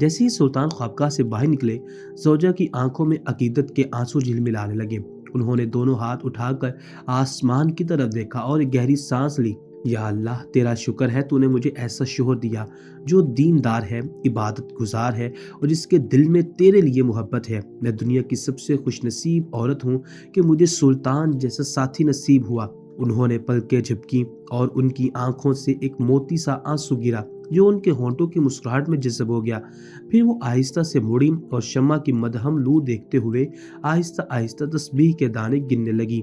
جیسے ہی سلطان خوابگاہ سے باہر نکلے، زوجہ کی آنکھوں میں عقیدت کے آنسو جھلملانے لگے۔ انہوں نے دونوں ہاتھ اٹھا کر آسمان کی طرف دیکھا اور ایک گہری سانس لی۔ یا اللہ، تیرا شکر ہے تو نے مجھے ایسا شوہر دیا جو دیندار ہے، عبادت گزار ہے اور جس کے دل میں تیرے لیے محبت ہے۔ میں دنیا کی سب سے خوش نصیب عورت ہوں کہ مجھے سلطان جیسا ساتھی نصیب ہوا۔ انہوں نے پلکیں جھپکیں اور ان کی آنکھوں سے ایک موتی سا آنسو گرا جو ان کے ہونٹوں کی مسکراہٹ میں جذب ہو گیا۔ پھر وہ آہستہ سے مڑی اور شمع کی مدہم لو دیکھتے ہوئے آہستہ آہستہ تسبیح کے دانے گننے لگی،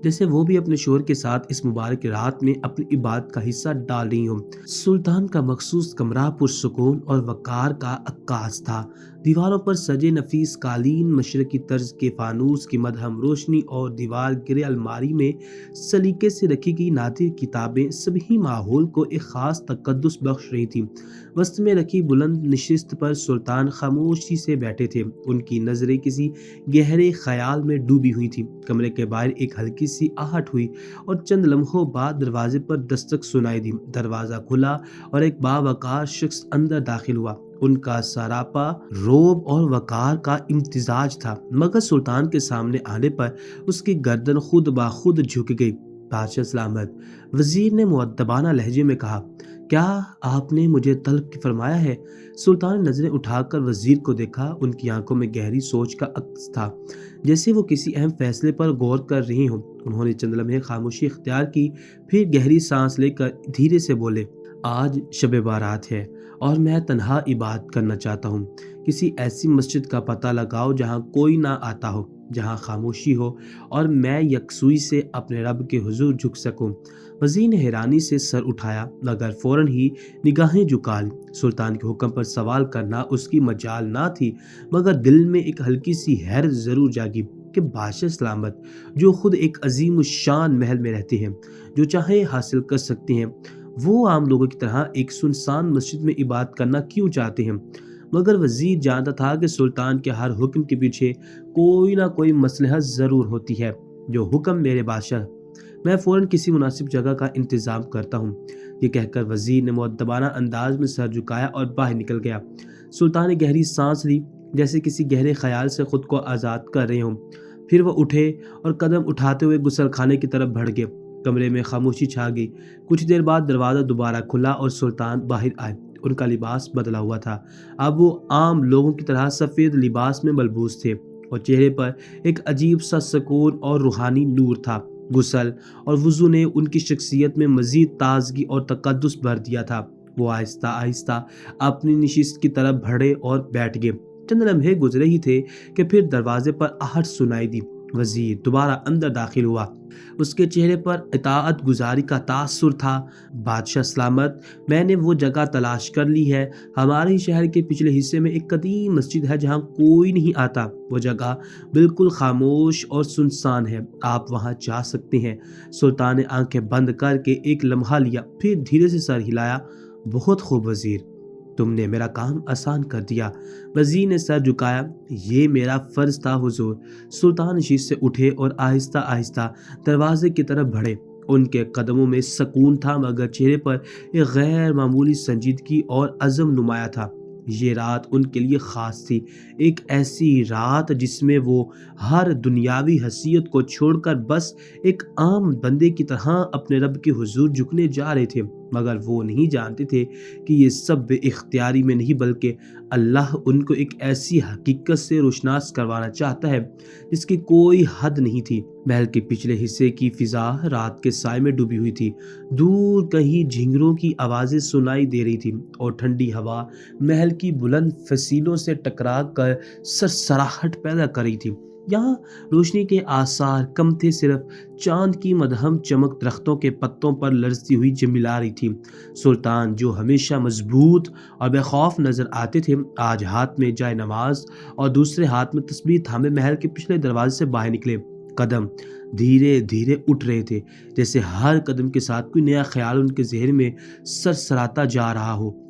جیسے وہ بھی اپنے شوہر کے ساتھ اس مبارک رات میں اپنی عبادت کا حصہ ڈال رہی ہوں۔ سلطان کا مخصوص کمرہ پرسکون اور وقار کا عکاس تھا۔ دیواروں پر سجے نفیس قالین، مشرقی طرز کے فانوس کی مدہم روشنی اور دیوار گرے الماری میں سلیقے سے رکھی گئی نادر کتابیں سبھی ماحول کو ایک خاص تقدس بخش رہی تھیں۔ وسط میں رکھی بلند نشست پر سلطان خاموشی سے بیٹھے تھے، ان کی نظریں کسی گہرے خیال میں ڈوبی ہوئی تھیں۔ کمرے کے باہر ایک ہلکی سی آہٹ ہوئی اور چند لمحوں بعد دروازے پر دستک سنائی دی۔ دروازہ کھلا اور ایک باوقار شخص اندر داخل ہوا۔ ان کا سراپا رعب اور وقار کا امتزاج تھا، مگر سلطان کے سامنے آنے پر اس کی گردن خود بخود جھک گئی۔ بادشاہ سلامت، وزیر نے مؤدبانہ لہجے میں کہا، کیا آپ نے مجھے طلب فرمایا ہے؟ سلطان نے نظریں اٹھا کر وزیر کو دیکھا، ان کی آنکھوں میں گہری سوچ کا عکس تھا، جیسے وہ کسی اہم فیصلے پر غور کر رہی ہوں۔ انہوں نے چند لمحے خاموشی اختیار کی، پھر گہری سانس لے کر دھیرے سے بولے، آج شب بارات ہے اور میں تنہا عبادت کرنا چاہتا ہوں۔ کسی ایسی مسجد کا پتہ لگاؤ جہاں کوئی نہ آتا ہو، جہاں خاموشی ہو اور میں یکسوئی سے اپنے رب کے حضور جھک سکوں۔ وزیر نے حیرانی سے سر اٹھایا، مگر فوراً ہی نگاہیں جھکا لی۔ سلطان کے حکم پر سوال کرنا اس کی مجال نہ تھی، مگر دل میں ایک ہلکی سی حیرت ضرور جاگی کہ بادشاہ سلامت، جو خود ایک عظیم الشان محل میں رہتے ہیں، جو چاہیں حاصل کر سکتے ہیں، وہ عام لوگوں کی طرح ایک سنسان مسجد میں عبادت کرنا کیوں چاہتے ہیں؟ مگر وزیر جانتا تھا کہ سلطان کے ہر حکم کے پیچھے کوئی نہ کوئی مصلحت ضرور ہوتی ہے۔ جو حکم میرے بادشاہ، میں فوراً کسی مناسب جگہ کا انتظام کرتا ہوں۔ یہ کہہ کر وزیر نے مؤدبانہ انداز میں سر جھکایا اور باہر نکل گیا۔ سلطان نے گہری سانس لی، جیسے کسی گہرے خیال سے خود کو آزاد کر رہے ہوں۔ پھر وہ اٹھے اور قدم اٹھاتے ہوئے غسل خانے کی طرف بڑھ گئے۔ کمرے میں خاموشی چھا گئی۔ کچھ دیر بعد دروازہ دوبارہ کھلا اور سلطان باہر آئے۔ ان کا لباس بدلا ہوا تھا، اب وہ عام لوگوں کی طرح سفید لباس میں ملبوس تھے اور چہرے پر ایک عجیب سا سکون اور روحانی نور تھا۔ غسل اور وضو نے ان کی شخصیت میں مزید تازگی اور تقدس بھر دیا تھا۔ وہ آہستہ آہستہ اپنی نشست کی طرف بڑھے اور بیٹھ گئے۔ چند لمحے گزرے ہی تھے کہ پھر دروازے پر آہٹ سنائی دی۔ وزیر دوبارہ اندر داخل ہوا، اس کے چہرے پر اطاعت گزاری کا تاثر تھا۔ بادشاہ سلامت، میں نے وہ جگہ تلاش کر لی ہے۔ ہمارے شہر کے پچھلے حصے میں ایک قدیم مسجد ہے جہاں کوئی نہیں آتا۔ وہ جگہ بالکل خاموش اور سنسان ہے، آپ وہاں جا سکتے ہیں۔ سلطان نے آنکھیں بند کر کے ایک لمحہ لیا، پھر دھیرے سے سر ہلایا۔ بہت خوب وزیر، تم نے میرا کام آسان کر دیا۔ وزیر نے سر جھکایا، یہ میرا فرض تھا حضور۔ سلطان نشست سے اٹھے اور آہستہ آہستہ دروازے کی طرف بڑھے۔ ان کے قدموں میں سکون تھا، مگر چہرے پر ایک غیر معمولی سنجیدگی اور عزم نمایاں تھا۔ یہ رات ان کے لیے خاص تھی، ایک ایسی رات جس میں وہ ہر دنیاوی حیثیت کو چھوڑ کر بس ایک عام بندے کی طرح اپنے رب کے حضور جھکنے جا رہے تھے۔ مگر وہ نہیں جانتے تھے کہ یہ سب بے اختیاری میں نہیں، بلکہ اللہ ان کو ایک ایسی حقیقت سے روشناس کروانا چاہتا ہے جس کی کوئی حد نہیں تھی۔ محل کے پچھلے حصے کی فضا رات کے سائے میں ڈوبی ہوئی تھی۔ دور کہیں جھینگروں کی آوازیں سنائی دے رہی تھیں اور ٹھنڈی ہوا محل کی بلند فصیلوں سے ٹکرا کر سرسراہٹ پیدا کر رہی تھی۔ یہاں روشنی کے آثار کم تھے، صرف چاند کی مدہم چمک درختوں کے پتوں پر لرزتی ہوئی جھلملا رہی تھی۔ سلطان، جو ہمیشہ مضبوط اور بے خوف نظر آتے تھے، آج ہاتھ میں جائے نماز اور دوسرے ہاتھ میں تسبیح تھامے محل کے پچھلے دروازے سے باہر نکلے۔ قدم دھیرے دھیرے اٹھ رہے تھے، جیسے ہر قدم کے ساتھ کوئی نیا خیال ان کے ذہن میں سرسراتا جا رہا ہو۔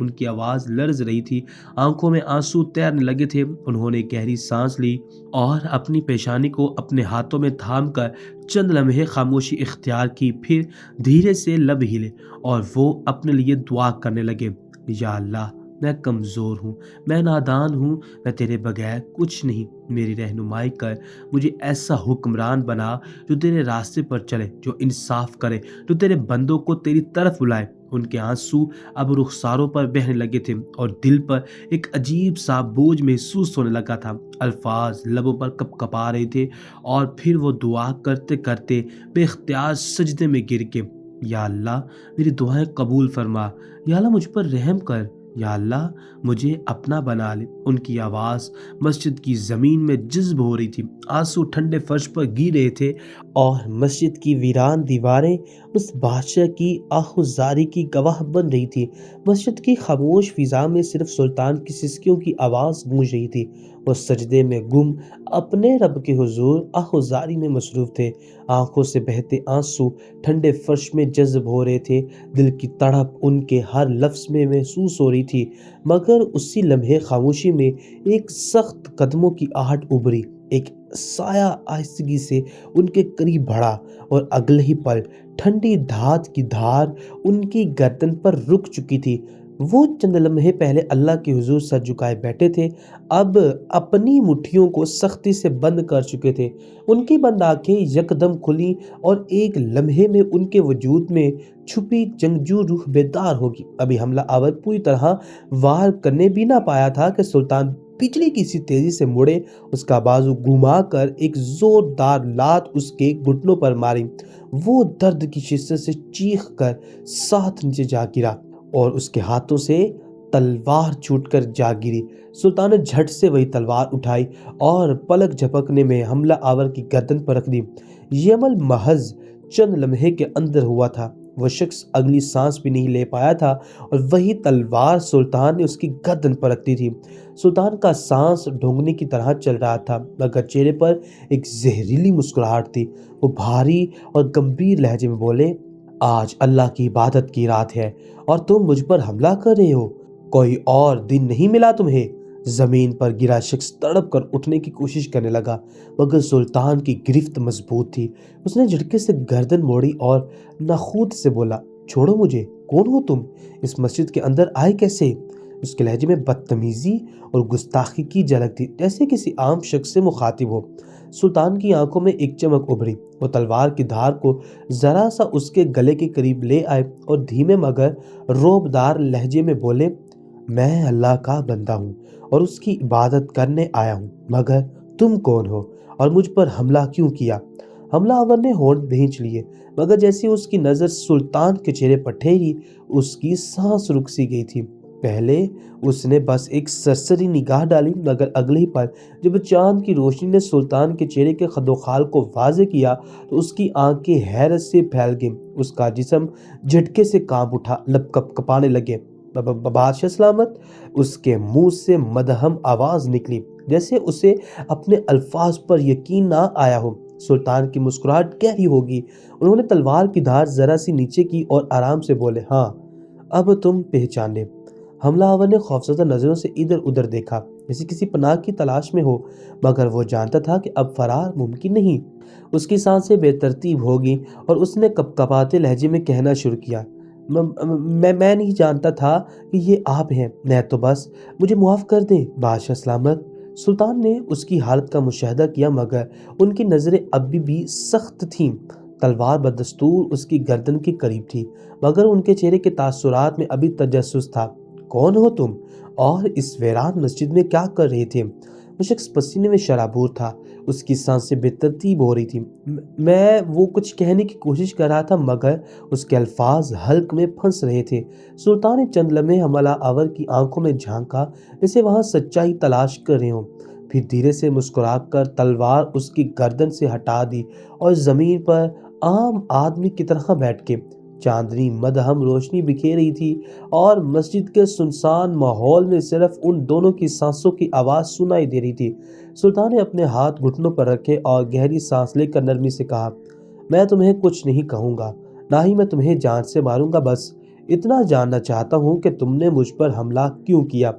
ان کی آواز لرز رہی تھی، آنکھوں میں آنسو تیرنے لگے تھے۔ انہوں نے گہری سانس لی اور اپنی پیشانی کو اپنے ہاتھوں میں تھام کر چند لمحے خاموشی اختیار کی، پھر دھیرے سے لب ہلے اور وہ اپنے لیے دعا کرنے لگے۔ یا اللہ، میں کمزور ہوں، میں نادان ہوں، میں تیرے بغیر کچھ نہیں، میری رہنمائی کر، مجھے ایسا حکمران بنا جو تیرے راستے پر چلے، جو انصاف کرے، جو تیرے بندوں کو تیری طرف بلائے۔ ان کے آنسو اب رخساروں پر بہنے لگے تھے اور دل پر ایک عجیب سا بوجھ محسوس ہونے لگا تھا۔ الفاظ لبوں پر کپ کپا رہے تھے اور پھر وہ دعا کرتے کرتے بے اختیار سجدے میں گر کے، یا اللہ میری دعائیں قبول فرما، یا اللہ مجھ پر رحم کر، یا اللہ مجھے اپنا بنا لے۔ ان کی آواز مسجد کی زمین میں جذب ہو رہی تھی، آنسو ٹھنڈے فرش پر گر رہے تھے اور مسجد کی ویران دیواریں اس بادشاہ کی آہوزاری کی گواہ بن رہی تھی۔ مسجد کی خاموش فضا میں صرف سلطان کی سسکیوں کی آواز گونج رہی تھی۔ وہ سجدے میں گم اپنے رب کے حضور آہوزاری میں مصروف تھے۔ آنکھوں سے بہتے آنسو ٹھنڈے فرش میں جذب ہو رہے تھے، دل کی تڑپ ان کے ہر لفظ میں محسوس ہو رہی تھی، مگر اسی لمحے خاموشی میں ایک سخت قدموں کی آہٹ ابھری، ایک سایہ آہستگی سے ان کے قریب بڑھا اور اگلے ہی پل ٹھنڈی دھات کی دھار ان کی گردن پر رک چکی تھی۔ وہ چند لمحے پہلے اللہ کے حضور سر جھکائے بیٹھے تھے، اب اپنی مٹھیوں کو سختی سے بند کر چکے تھے۔ ان کی بند آنکھیں یکدم کھلی اور ایک لمحے میں ان کے وجود میں چھپی جنگجو روح بیدار ہوگی۔ ابھی حملہ آور پوری طرح وار کرنے بھی نہ پایا تھا کہ سلطان بجلی کی سی تیزی سے مڑے، اس کا بازو گھما کر ایک زوردار لات اس کے گھٹنوں پر ماری۔ وہ درد کی شدت سے چیخ کر ساتھ نیچے جا گرا اور اس کے ہاتھوں سے تلوار چھوٹ کر جا گری۔ سلطان نے جھٹ سے وہی تلوار اٹھائی اور پلک جھپکنے میں حملہ آور کی گردن پر رکھ دی۔ یہ عمل محض چند لمحے کے اندر ہوا تھا۔ وہ شخص اگلی سانس بھی نہیں لے پایا تھا اور وہی تلوار سلطان نے اس کی گردن پر رکھ دی تھی۔ سلطان کا سانس ڈھونگنے کی طرح چل رہا تھا، مگر چہرے پر ایک زہریلی مسکراہٹ تھی۔ وہ بھاری اور گمبھیر لہجے میں بولے، آج اللہ کی عبادت کی رات ہے اور تم مجھ پر حملہ کر رہے ہو؟ کوئی اور دن نہیں ملا تمہیں؟ زمین پر گرا شخص تڑپ کر اٹھنے کی کوشش کرنے لگا، مگر سلطان کی گرفت مضبوط تھی۔ اس نے جھٹکے سے گردن موڑی اور نخوت سے بولا، چھوڑو مجھے، کون ہو تم؟ اس مسجد کے اندر آئے کیسے؟ اس کے لہجے میں بدتمیزی اور گستاخی کی جھلک تھی، جیسے کسی عام شخص سے مخاطب ہو۔ سلطان کی آنکھوں میں ایک چمک ابھری، وہ تلوار کی دھار کو ذرا سا اس کے گلے کے قریب لے آئے اور دھیمے مگر روبدار لہجے میں بولے، میں اللہ کا بندہ ہوں اور اس کی عبادت کرنے آیا ہوں، مگر تم کون ہو اور مجھ پر حملہ کیوں کیا؟ حملہ آور نے ہونٹ بھینچ لیے، مگر جیسے اس کی نظر سلطان کے چہرے پر ٹھہری، اس کی سانس رک سی گئی تھی۔ پہلے اس نے بس ایک سرسری نگاہ ڈالی، مگر اگلے ہی پل جب چاند کی روشنی نے سلطان کے چہرے کے خد و خال کو واضح کیا تو اس کی آنکھیں حیرت سے پھیل گئیں، اس کا جسم جھٹکے سے کانپ اٹھا، لب کپ کپانے لگے۔ بادشاہ سلامت! اس کے منہ سے مدہم آواز نکلی، جیسے اسے اپنے الفاظ پر یقین نہ آیا ہو۔ سلطان کی مسکراہٹ گہری ہوگی، انہوں نے تلوار کی دھار ذرا سی نیچے کی اور آرام سے بولے، ہاں اب تم پہچانے۔ حملہ آور نے خوفزدہ نظروں سے ادھر ادھر دیکھا، جیسے کسی پناہ کی تلاش میں ہو، مگر وہ جانتا تھا کہ اب فرار ممکن نہیں۔ اس کی سانسیں بے ترتیب ہوگی اور اس نے کپ کپاتے لہجے میں کہنا شروع کیا، میں نہیں جانتا تھا کہ یہ آپ ہیں، میں تو بس، مجھے معاف کر دیں بادشاہ سلامت۔ سلطان نے اس کی حالت کا مشاہدہ کیا، مگر ان کی نظریں ابھی بھی سخت تھیں۔ تلوار بدستور اس کی گردن کے قریب تھی، مگر ان کے چہرے کے تاثرات میں ابھی تجسس تھا۔ کون ہو تم اور اس ویران مسجد میں کیا کر رہے تھے؟ وہ شخص پسینے میں شرابور تھا، اس کی سانسیں بے ترتیب ہو رہی تھی۔ میں وہ کچھ کہنے کی کوشش کر رہا تھا، مگر اس کے الفاظ حلق میں پھنس رہے تھے۔ سلطان نے چند لمحے حملہ آور کی آنکھوں میں جھانکا، جیسے وہاں سچائی تلاش کر رہے ہوں، پھر دھیرے سے مسکرا کر تلوار اس کی گردن سے ہٹا دی اور زمین پر عام آدمی کی طرح بیٹھ کے۔ چاندنی مدہم روشنی بکھیر رہی تھی اور مسجد کے سنسان ماحول میں صرف ان دونوں کی سانسوں کی آواز سنائی دے رہی تھی۔ سلطان نے اپنے ہاتھ گھٹنوں پر رکھے اور گہری سانس لے کر نرمی سے کہا، میں تمہیں کچھ نہیں کہوں گا، نہ ہی میں تمہیں جان سے ماروں گا، بس اتنا جاننا چاہتا ہوں کہ تم نے مجھ پر حملہ کیوں کیا۔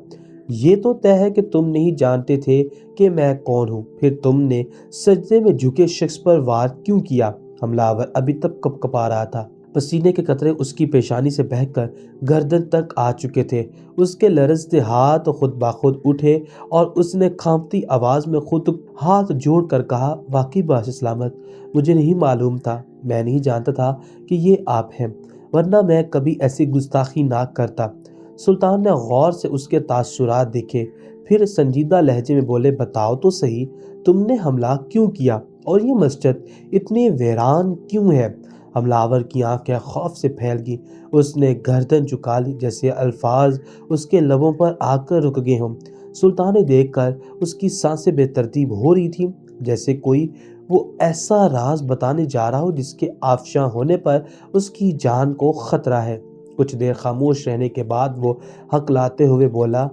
یہ تو طے ہے کہ تم نہیں جانتے تھے کہ میں کون ہوں، پھر تم نے سجدے میں جھکے شخص پر وار کیوں کیا؟ حملہ آور ابھی تک کپکپا رہا تھا۔ پسینے کے قطرے اس کی پیشانی سے بہہ کر گردن تک آ چکے تھے۔ اس کے لرزتے ہاتھ خود بخود اٹھے اور اس نے کانپتی آواز میں خود ہاتھ جوڑ کر کہا، واقعی باعث سلامت، مجھے نہیں معلوم تھا، میں نہیں جانتا تھا کہ یہ آپ ہیں، ورنہ میں کبھی ایسی گستاخی نہ کرتا۔ سلطان نے غور سے اس کے تاثرات دیکھے، پھر سنجیدہ لہجے میں بولے، بتاؤ تو صحیح، تم نے حملہ کیوں کیا اور یہ مسجد اتنی ویران کیوں ہے؟ حملہ آور کی آنکھیں خوف سے پھیل گئی۔ اس نے گردن جھکا لی جیسے الفاظ اس کے لبوں پر آ کر رک گئے ہوں۔ سلطان نے دیکھ کر اس کی سانسیں بے ترتیب ہو رہی تھیں، جیسے کوئی وہ ایسا راز بتانے جا رہا ہو جس کے آفشاں ہونے پر اس کی جان کو خطرہ ہے۔ کچھ دیر خاموش رہنے کے بعد وہ ہکلاتے ہوئے بولا،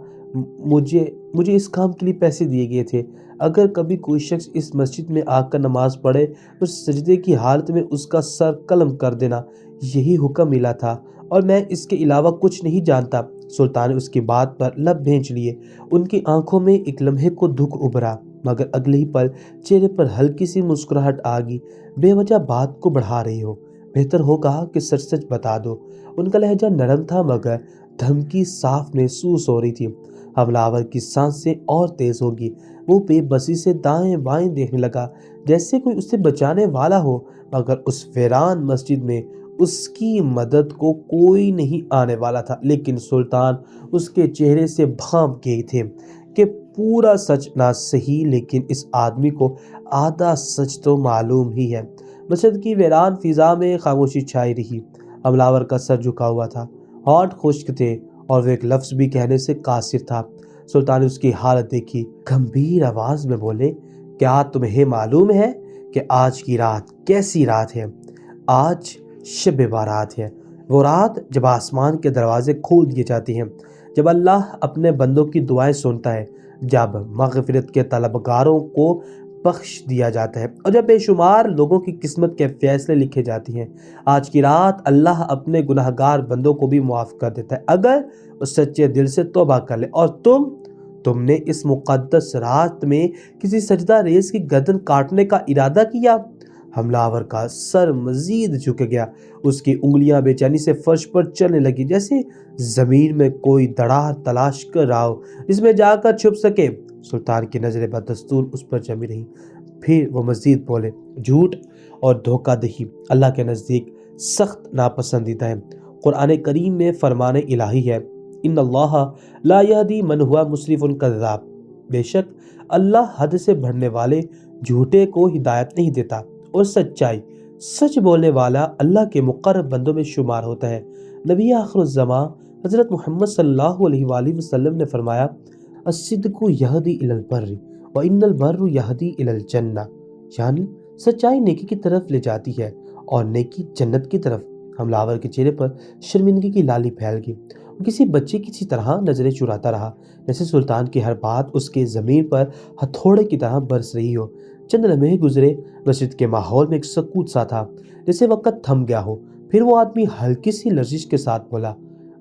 مجھے اس کام کے لیے پیسے دیے گئے تھے۔ اگر کبھی کوئی شخص اس مسجد میں آ کر نماز پڑھے تو سجدے کی حالت میں اس کا سر قلم کر دینا، یہی حکم ملا تھا، اور میں اس کے علاوہ کچھ نہیں جانتا۔ سلطان نے اس کی بات پر لب بھینچ لیے۔ ان کی آنکھوں میں ایک لمحے کو دکھ ابھرا، مگر اگلے ہی پل چہرے پر ہلکی سی مسکراہٹ آ گئی۔ بے وجہ بات کو بڑھا رہے ہو، بہتر ہوگا کہ سچ سچ بتا دو۔ ان کا لہجہ نرم تھا مگر دھمکی صاف محسوس ہو رہی تھی۔ حملہ آور کی سانسیں اور تیز ہوگی۔ وہ بے بسی سے دائیں بائیں دیکھنے لگا جیسے کوئی اسے بچانے والا ہو، مگر اس ویران مسجد میں اس کی مدد کو کوئی نہیں آنے والا تھا۔ لیکن سلطان اس کے چہرے سے بھانپ گئے تھے کہ پورا سچ نہ سہی لیکن اس آدمی کو آدھا سچ تو معلوم ہی ہے۔ مسجد کی ویران فضا میں خاموشی چھائی رہی۔ حملہ آور کا سر جھکا ہوا تھا، ہونٹ خشک تھے اور وہ ایک لفظ بھی کہنے سے قاصر تھا۔ سلطان نے اس کی حالت دیکھی، گمبھیر آواز میں بولے، کیا تمہیں معلوم ہے کہ آج کی رات کیسی رات ہے؟ آج شب بارات ہے، وہ رات جب آسمان کے دروازے کھول دیے جاتے ہیں، جب اللہ اپنے بندوں کی دعائیں سنتا ہے، جب مغفرت کے طلبگاروں کو بخش دیا جاتا ہے اور جب بے شمار لوگوں کی قسمت کے فیصلے لکھے جاتے ہیں۔ آج کی رات اللہ اپنے گناہگار بندوں کو بھی معاف کر دیتا ہے اگر وہ سچے دل سے توبہ کر لے۔ اور تم نے اس مقدس رات میں کسی سجدہ ریز کی گردن کاٹنے کا ارادہ کیا؟ حملہ آور کا سر مزید جھک گیا۔ اس کی انگلیاں بے چینی سے فرش پر چلنے لگی جیسے زمین میں کوئی دراڑ تلاش کر رہا ہو جس میں جا کر چھپ سکے۔ سلطان کی نظریں بدستور اس پر جمی رہیں۔ پھر وہ مزید بولے، جھوٹ اور دھوکہ دہی اللہ کے نزدیک سخت ناپسندیدہ ہے۔ قرآن کریم میں فرمان الہی ہے، ان اللہ لا یہدی من ہوا مسرف کذاب، بے شک اللہ حد سے بڑھنے والے جھوٹے کو ہدایت نہیں دیتا، اور سچ بولنے والا اللہ کے مقرب بندوں میں شمار ہوتا ہے۔ نبی آخر الزماں حضرت محمد صلی اللہ علیہ وآلہ وسلم نے فرمایا، الصدق یہدی الی البر وان البر یہدی الی الجنہ، یعنی سچائی نیکی کی طرف لے جاتی ہے اور نیکی جنت کی طرف۔ حملہ آور کے چہرے پر شرمندگی کی لالی پھیل گئی۔ وہ کسی بچے کی طرح نظریں چراتا رہا، جیسے سلطان کی ہر بات اس کے ضمیر پر ہتھوڑے کی طرح برس رہی ہو۔ چند لمحے گزرے، مسجد کے ماحول میں ایک سکوت سا تھا جیسے وقت تھم گیا ہو۔ پھر وہ آدمی ہلکی سی لرزش کے ساتھ بولا،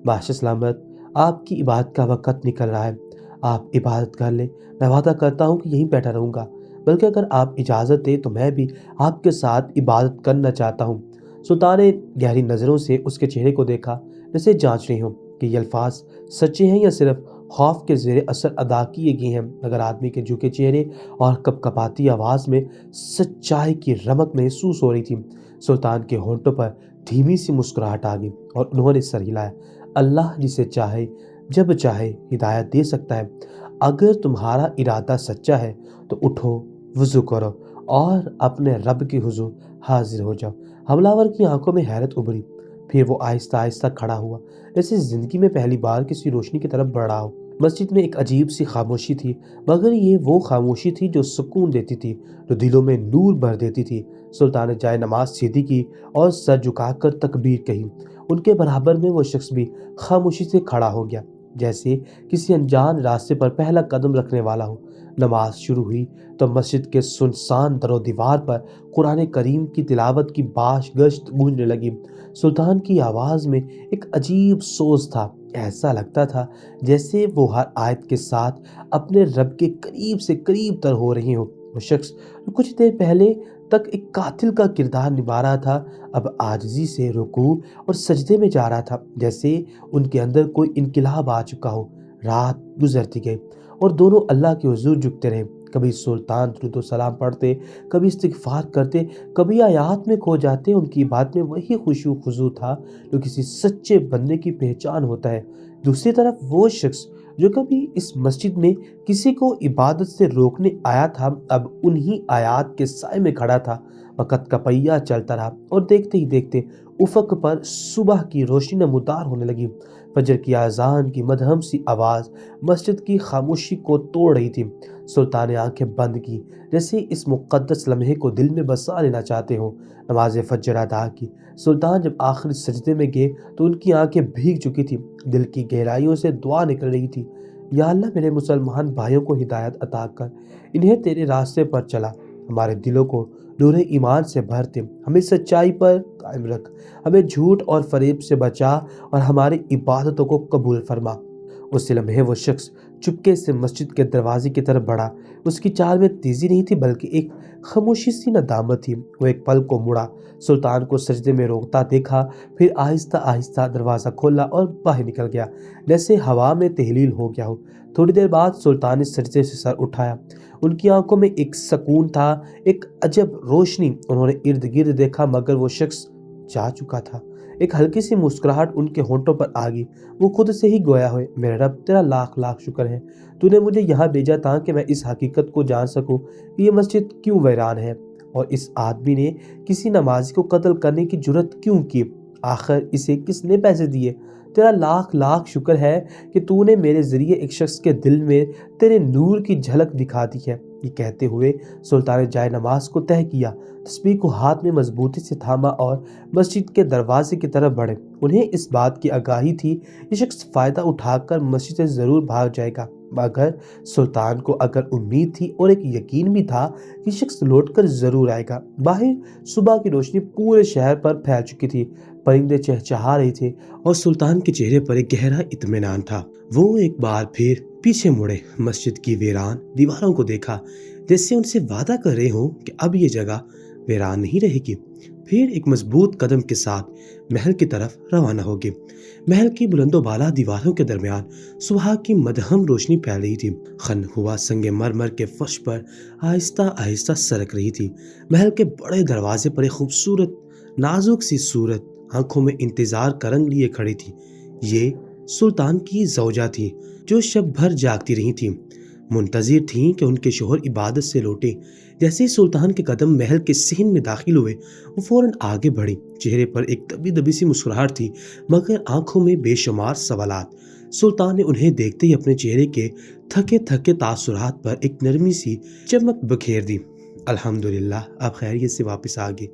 باش سلامت، آپ کی عبادت کا وقت نکل رہا ہے، آپ عبادت کر لیں، میں وعدہ کرتا ہوں کہ یہیں بیٹھا رہوں گا، بلکہ اگر آپ اجازت دیں تو میں بھی آپ کے ساتھ عبادت کرنا چاہتا ہوں۔ سلطان نے گہری نظروں سے اس کے چہرے کو دیکھا جیسے جانچ رہی ہوں کہ یہ الفاظ سچے ہیں یا صرف خوف کے زیر اثر ادا کیے گئے ہیں، مگر آدمی کے جھکے چہرے اور کپکپاتی آواز میں سچائی کی رمق محسوس ہو رہی تھی۔ سلطان کے ہونٹوں پر دھیمی سی مسکراہٹ آ گئی اور انہوں نے سر ہلایا، اللہ جسے چاہے جب چاہے ہدایت دے سکتا ہے، اگر تمہارا ارادہ سچا ہے تو اٹھو، وضو کرو اور اپنے رب کے حضور حاضر ہو جاؤ۔ حملہ آور کی آنکھوں میں حیرت ابھری، پھر وہ آہستہ آہستہ کھڑا ہوا جیسے زندگی میں پہلی بار کسی روشنی کی طرف بڑھ رہا ہو۔ مسجد میں ایک عجیب سی خاموشی تھی، مگر یہ وہ خاموشی تھی جو سکون دیتی تھی، جو دلوں میں نور بھر دیتی تھی۔ سلطان نے جائے نماز سیدھی کی اور سر جھکا کر تکبیر کہی۔ ان کے برابر میں وہ شخص بھی خاموشی سے کھڑا ہو گیا، جیسے کسی انجان راستے پر پہلا قدم رکھنے والا ہو۔ نماز شروع ہوئی تو مسجد کے سنسان در و دیوار پر قرآن کریم کی تلاوت کی باش گشت گونجنے لگی۔ سلطان کی آواز میں ایک عجیب سوز تھا، ایسا لگتا تھا جیسے وہ ہر آیت کے ساتھ اپنے رب کے قریب سے قریب تر ہو رہی ہوں۔ وہ شخص جو کچھ دیر پہلے تک ایک قاتل کا کردار نبھا رہا تھا، اب عاجزی سے رکوع اور سجدے میں جا رہا تھا، جیسے ان کے اندر کوئی انقلاب آ چکا ہو۔ رات گزرتی گئی اور دونوں اللہ کے حضور جھکتے رہے۔ کبھی سلطان درود و سلام پڑھتے، کبھی استغفار کرتے، کبھی آیات میں کھو جاتے۔ ان کی بات میں وہی خشوع و خضوع تھا جو کسی سچے بندے کی پہچان ہوتا ہے۔ دوسری طرف وہ شخص جو کبھی اس مسجد میں کسی کو عبادت سے روکنے آیا تھا، اب انہی آیات کے سائے میں کھڑا تھا۔ وقت کا پہیہ چلتا رہا اور دیکھتے ہی دیکھتے افق پر صبح کی روشنی نمودار ہونے لگی۔ فجر کی اذان کی مدھم سی آواز مسجد کی خاموشی کو توڑ رہی تھی۔ سلطان نے آنکھیں بند کی، جیسے اس مقدس لمحے کو دل میں بسا لینا چاہتے ہوں۔ نماز فجر ادا کی۔ سلطان جب آخری سجدے میں گئے تو ان کی آنکھیں بھیگ چکی تھیں، دل کی گہرائیوں سے دعا نکل رہی تھی۔ یا اللہ، میرے مسلمان بھائیوں کو ہدایت عطا کر، انہیں تیرے راستے پر چلا، ہمارے دلوں کو نور ایمان سے بھر دے، ہمیں سچائی پر قائم رکھ، ہمیں جھوٹ اور فریب سے بچا اور ہماری عبادتوں کو قبول فرما۔ اس لمحے وہ شخص چپکے سے مسجد کے دروازے کی طرف بڑھا۔ اس کی چال میں تیزی نہیں تھی بلکہ ایک خاموشی سی ندامت تھی۔ وہ ایک پل کو مڑا، سلطان کو سجدے میں روکتا دیکھا، پھر آہستہ آہستہ دروازہ کھولا اور باہر نکل گیا، جیسے ہوا میں تحلیل ہو گیا ہو۔ تھوڑی دیر بعد سلطان نے سجدے سے سر اٹھایا۔ ان کی آنکھوں میں ایک سکون تھا، ایک عجب روشنی۔ انہوں نے ارد گرد دیکھا مگر وہ شخص جا چکا تھا۔ ایک ہلکی سی مسکراہٹ ان کے ہونٹوں پر آ گئی۔ وہ خود سے ہی گویا ہوئے، میرے رب تیرا لاکھ لاکھ شکر ہے، تو نے مجھے یہاں بھیجا تاکہ میں اس حقیقت کو جان سکوں کہ یہ مسجد کیوں ویران ہے اور اس آدمی نے کسی نمازی کو قتل کرنے کی جرت کیوں کی، آخر اسے کس نے پیسے دیے۔ تیرا لاکھ لاکھ شکر ہے کہ تو نے میرے ذریعے ایک شخص کے دل میں تیرے نور کی جھلک دکھا دی ہے۔ یہ کہتے ہوئے سلطان نے جائے نماز کو تہہ کیا، تسبیح کو ہاتھ میں مضبوطی سے تھاما اور مسجد کے دروازے کی طرف بڑھے۔ انہیں اس بات کی آگاہی تھی یہ شخص فائدہ اٹھا کر مسجد سے ضرور بھاگ جائے گا، مگر سلطان کو اگر امید تھی اور ایک یقین بھی تھا کہ شخص لوٹ کر ضرور آئے گا۔ باہر صبح کی روشنی پورے شہر پر پھیل چکی تھی، پرندے چہچہا رہے تھے اور سلطان کے چہرے پر ایک گہرا اطمینان تھا۔ وہ ایک بار پھر پیچھے مڑے، مسجد کی ویران دیواروں کو دیکھا، جیسے ان سے وعدہ کر رہے ہوں کہ اب یہ جگہ ویران نہیں رہے گی۔ پھر ایک مضبوط قدم کے ساتھ محل کی طرف روانہ ہو گئے۔ محل کی بلند و بالا دیواروں کے درمیان صبح کی مدھم روشنی پھیل رہی تھی، خن ہوا سنگ مرمر کے فرش پر آہستہ آہستہ سرک رہی تھی۔ محل کے بڑے دروازے پر ایک خوبصورت نازک سی صورت آنکھوں میں انتظار کا رنگ لیے کھڑی تھی۔ یہ سلطان کی زوجہ تھی جو شب بھر جاگتی رہی تھیں، منتظر تھیں کہ ان کے شوہر عبادت سے لوٹے۔ جیسے ہی سلطان کے قدم محل کے صحن میں داخل ہوئے، وہ فوراً آگے بڑھی۔ چہرے پر ایک دبی دبی سی مسکراہٹ تھی مگر آنکھوں میں بے شمار سوالات۔ سلطان نے انہیں دیکھتے ہی اپنے چہرے کے تھکے تھکے تاثرات پر ایک نرمی سی چمک بکھیر دی۔ الحمدللہ، آپ خیریت سے واپس آ گئے۔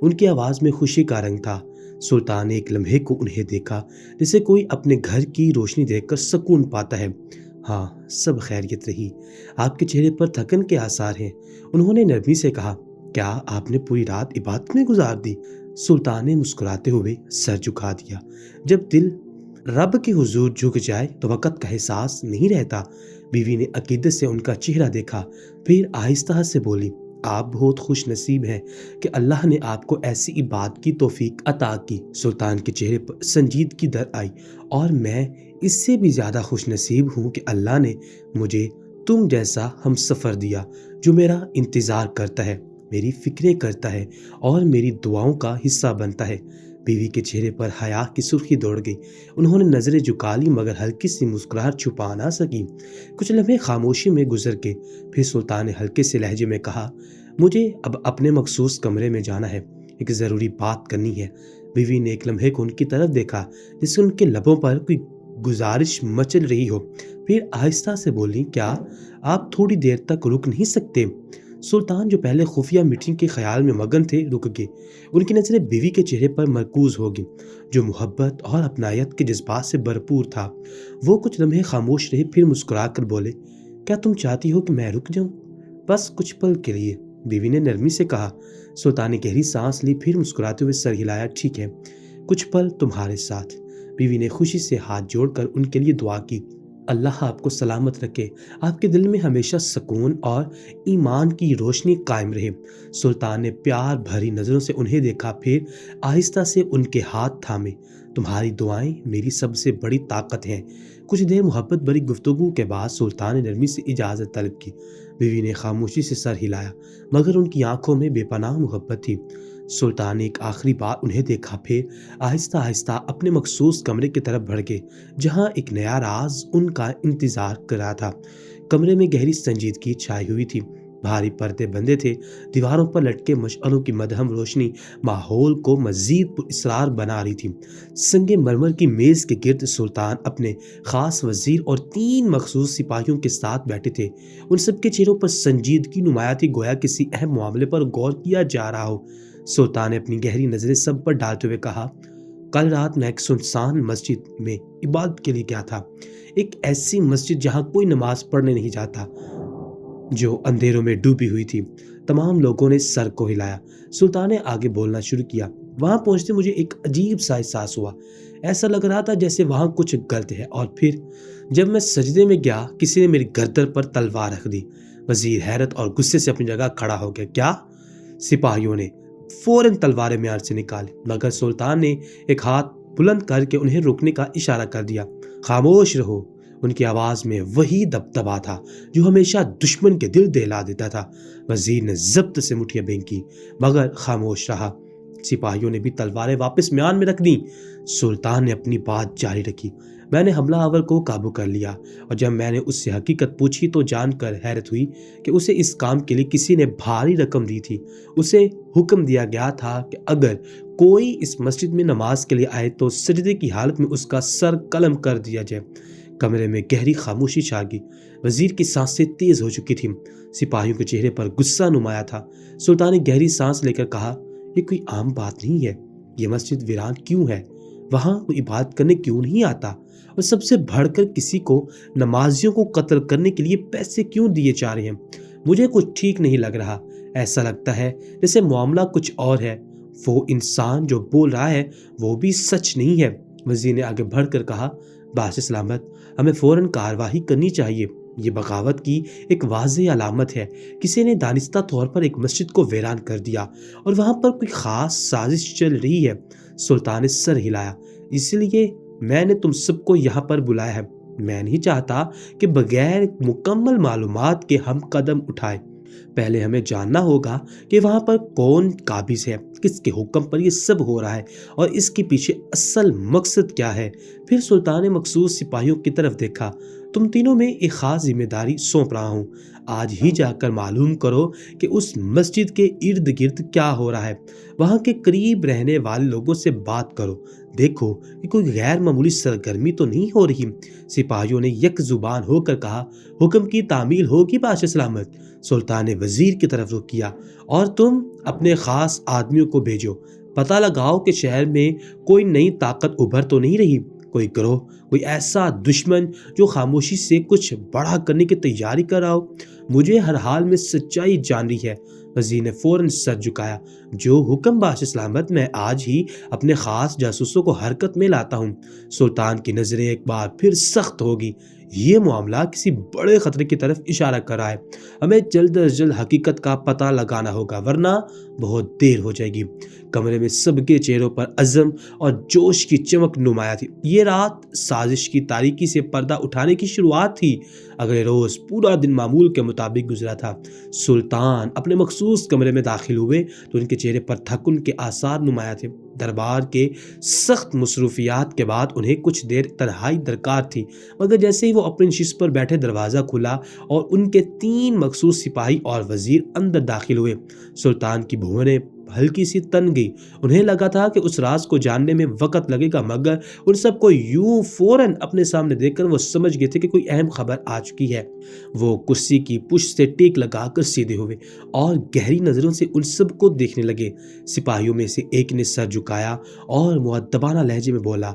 ان کی آواز میں خوشی کا رنگ تھا۔ سلطان نے ایک لمحے کو انہیں دیکھا، جیسے کوئی اپنے گھر کی روشنی دیکھ کر سکون پاتا ہے۔ ہاں، سب خیریت رہی، آپ کے چہرے پر تھکن کے آثار ہیں، انہوں نے نرمی سے کہا۔ کیا آپ نے پوری رات عبادت میں گزار دی؟ سلطان نے مسکراتے ہوئے سر جھکا دیا۔ جب دل رب کے حضور جھک جائے تو وقت کا احساس نہیں رہتا۔ بیوی نے عقیدت سے ان کا چہرہ دیکھا، پھر آہستہ سے بولی، آپ بہت خوش نصیب ہیں کہ اللہ نے آپ کو ایسی عبادت کی توفیق عطا کی۔ سلطان کے چہرے پر سنجیدگی در آئی، اور میں اس سے بھی زیادہ خوش نصیب ہوں کہ اللہ نے مجھے تم جیسا ہم سفر دیا جو میرا انتظار کرتا ہے، میری فکریں کرتا ہے اور میری دعاؤں کا حصہ بنتا ہے۔ بیوی کے چہرے پر حیا کی سرخی دوڑ گئی، انہوں نے نظریں جھکا لی مگر ہلکی سی مسکراہٹ چھپا نہ سکی۔ کچھ لمحے خاموشی میں گزر گئے، پھر سلطان نے ہلکے سے لہجے میں کہا، مجھے اب اپنے مخصوص کمرے میں جانا ہے، ایک ضروری بات کرنی ہے۔ بیوی نے ایک لمحے کو ان کی طرف دیکھا، جس سے ان کے لبوں پر کوئی گزارش مچل رہی ہو، پھر آہستہ سے بولی، کیا آپ تھوڑی دیر تک رک نہیں سکتے؟ سلطان جو پہلے خفیہ میٹنگ کے خیال میں مگن تھے، رک گئے۔ ان کی نظریں بیوی کے چہرے پر مرکوز ہو گئیں، جو محبت اور اپنائیت کے جذبات سے بھرپور تھا۔ وہ کچھ لمحے خاموش رہے، پھر مسکرا کر بولے، کیا تم چاہتی ہو کہ میں رک جاؤں؟ بس کچھ پل کے لیے، بیوی نے نرمی سے کہا۔ سلطان نے گہری سانس لی، پھر مسکراتے ہوئے سر ہلایا۔ ٹھیک ہے، کچھ پل تمہارے ساتھ۔ بیوی نے خوشی سے ہاتھ جوڑ کر ان کے لیے دعا کی۔ اللہ آپ کو سلامت رکھے، آپ کے دل میں ہمیشہ سکون اور ایمان کی روشنی قائم رہے۔ سلطان نے پیار بھری نظروں سے انہیں دیکھا، پھر آہستہ سے ان کے ہاتھ تھامے۔ تمہاری دعائیں میری سب سے بڑی طاقت ہیں۔ کچھ دیر محبت بھری گفتگو کے بعد سلطان نے نرمی سے اجازت طلب کی۔ بیوی نے خاموشی سے سر ہلایا، مگر ان کی آنکھوں میں بے پناہ محبت تھی۔ سلطان نے ایک آخری بار انہیں دیکھا، پھر آہستہ آہستہ اپنے مخصوص کمرے کی طرف بڑھ گئے، جہاں ایک نیا راز ان کا انتظار کر رہا تھا۔ کمرے میں گہری سنجیدگی چھائی ہوئی تھی، بھاری پردے بندے تھے، دیواروں پر لٹکے مشعلوں کی مدھم روشنی ماحول کو مزید پراسرار بنا رہی تھی۔ سنگ مرمر کی میز کے گرد سلطان اپنے خاص وزیر اور 3 مخصوص سپاہیوں کے ساتھ بیٹھے تھے۔ ان سب کے چہروں پر سنجیدگی نمایاں تھی، گویا کسی اہم معاملے پر غور کیا جا رہا ہو۔ سلطان نے اپنی گہری نظریں سب پر ڈالتے ہوئے کہا، کل رات میں ایک سنسان مسجد میں عبادت کے لیے گیا تھا، ایک ایسی مسجد جہاں کوئی نماز پڑھنے نہیں جاتا، جو اندھیروں میں ڈوبی ہوئی تھی۔ تمام لوگوں نے سر کو ہلایا۔ سلطان نے آگے بولنا شروع کیا، وہاں پہنچتے مجھے ایک عجیب سا احساس ہوا، ایسا لگ رہا تھا جیسے وہاں کچھ غلط ہے، اور پھر جب میں سجدے میں گیا کسی نے میری گردن پر تلوار رکھ دی۔ وزیر حیرت اور غصے سے اپنی جگہ کھڑا ہو گیا۔ کیا؟ سپاہیوں نے فوراً تلواریں میان سے نکالی، مگر سلطان نے ایک ہاتھ بلند کر کے انہیں روکنے کا اشارہ کر دیا۔ خاموش رہو۔ ان کی آواز میں وہی دبدبا تھا جو ہمیشہ دشمن کے دل دہلا دیتا تھا۔ وزیر نے ضبط سے مٹھیاں بینکی، مگر خاموش رہا۔ سپاہیوں نے بھی تلواریں واپس میان میں رکھ دیں۔ سلطان نے اپنی بات جاری رکھی، میں نے حملہ آور کو قابو کر لیا، اور جب میں نے اس سے حقیقت پوچھی تو جان کر حیرت ہوئی کہ اسے اس کام کے لیے کسی نے بھاری رقم دی تھی۔ اسے حکم دیا گیا تھا کہ اگر کوئی اس مسجد میں نماز کے لیے آئے تو سجدے کی حالت میں اس کا سر قلم کر دیا جائے۔ کمرے میں گہری خاموشی چھا گئی۔ وزیر کی سانسیں تیز ہو چکی تھیں، سپاہیوں کے چہرے پر غصہ نمایاں تھا۔ سلطان نے گہری سانس لے کر کہا، یہ کوئی عام بات نہیں ہے، یہ مسجد ویران کیوں ہے؟ وہاں کوئی عبادت کرنے کیوں نہیں آتا؟ اور سب سے بڑھ کر کسی کو نمازیوں کو قتل کرنے کے لیے پیسے کیوں دیے جا رہے ہیں؟ مجھے کچھ ٹھیک نہیں لگ رہا، ایسا لگتا ہے جیسے معاملہ کچھ اور ہے۔ وہ انسان جو بول رہا ہے وہ بھی سچ نہیں ہے۔ وزیر نے آگے بڑھ کر کہا، باش سلامت، ہمیں فوراً کارروائی کرنی چاہیے، یہ بغاوت کی ایک واضح علامت ہے۔ کسی نے دانستہ طور پر ایک مسجد کو ویران کر دیا، اور وہاں پر کوئی خاص سازش چل رہی ہے۔ سلطان نے سر ہلایا، اس لیے میں نے تم سب کو یہاں پر بلایا ہے۔ میں نہیں چاہتا کہ بغیر مکمل معلومات کے ہم قدم اٹھائیں۔ پہلے ہمیں جاننا ہوگا کہ وہاں پر کون قابض ہے، کس کے حکم پر یہ سب ہو رہا ہے، اور اس کے پیچھے اصل مقصد کیا ہے۔ پھر سلطان نے مخصوص سپاہیوں کی طرف دیکھا، تم تینوں میں ایک خاص ذمہ داری سونپ رہا ہوں، آج ہی جا کر معلوم کرو کہ اس مسجد کے ارد گرد کیا ہو رہا ہے۔ وہاں کے قریب رہنے والے لوگوں سے بات کرو، دیکھو کہ کوئی غیر معمولی سرگرمی تو نہیں ہو رہی۔ سپاہیوں نے یک زبان ہو کر کہا، حکم کی تعمیل ہوگی باش سلامت۔ سلطان نے وزیر کی طرف رخ کیا، اور تم اپنے خاص آدمیوں کو بھیجو، پتہ لگاؤ کہ شہر میں کوئی نئی طاقت ابھر تو نہیں رہی، کوئی گروہ، کوئی ایسا دشمن جو خاموشی سے کچھ بڑا کرنے کی تیاری کر رہا ہو۔ مجھے ہر حال میں سچائی جاننی ہے۔ وزیر نے فوراً سر جھکایا، جو حکم باش سلامت، میں آج ہی اپنے خاص جاسوسوں کو حرکت میں لاتا ہوں۔ سلطان کی نظریں ایک بار پھر سخت ہوگی، یہ معاملہ کسی بڑے خطرے کی طرف اشارہ کر رہا ہے، ہمیں جلد از جلد حقیقت کا پتہ لگانا ہوگا، ورنہ بہت دیر ہو جائے گی۔ کمرے میں سب کے چہروں پر عزم اور جوش کی چمک نمایاں تھی۔ یہ رات سازش کی تاریکی سے پردہ اٹھانے کی شروعات تھی۔ اگلے روز پورا دن معمول کے مطابق گزرا تھا۔ سلطان اپنے مخصوص کمرے میں داخل ہوئے تو ان کے چہرے پر تھکن کے آثار نمایاں تھے۔ دربار کے سخت مصروفیات کے بعد انہیں کچھ دیر تنہائی درکار تھی، مگر جیسے ہی وہ اپنی نشست پر بیٹھے دروازہ کھلا اور ان کے 3 مخصوص سپاہی اور وزیر اندر داخل ہوئے۔ سلطان کی بھویں ہلکی سی تن گئی، انہیں لگا تھا کہ اس راز کو جاننے میں وقت لگے گا، مگر ان سب کو یوں فوراً اپنے سامنے دیکھ کر وہ سمجھ گئے تھے کہ کوئی اہم خبر آ چکی ہے۔ وہ کرسی کی پشت سے ٹیک لگا کر سیدھے ہوئے اور گہری نظروں سے ان سب کو دیکھنے لگے۔ سپاہیوں میں سے ایک نے سر جھکایا اور مؤدبانہ لہجے میں بولا،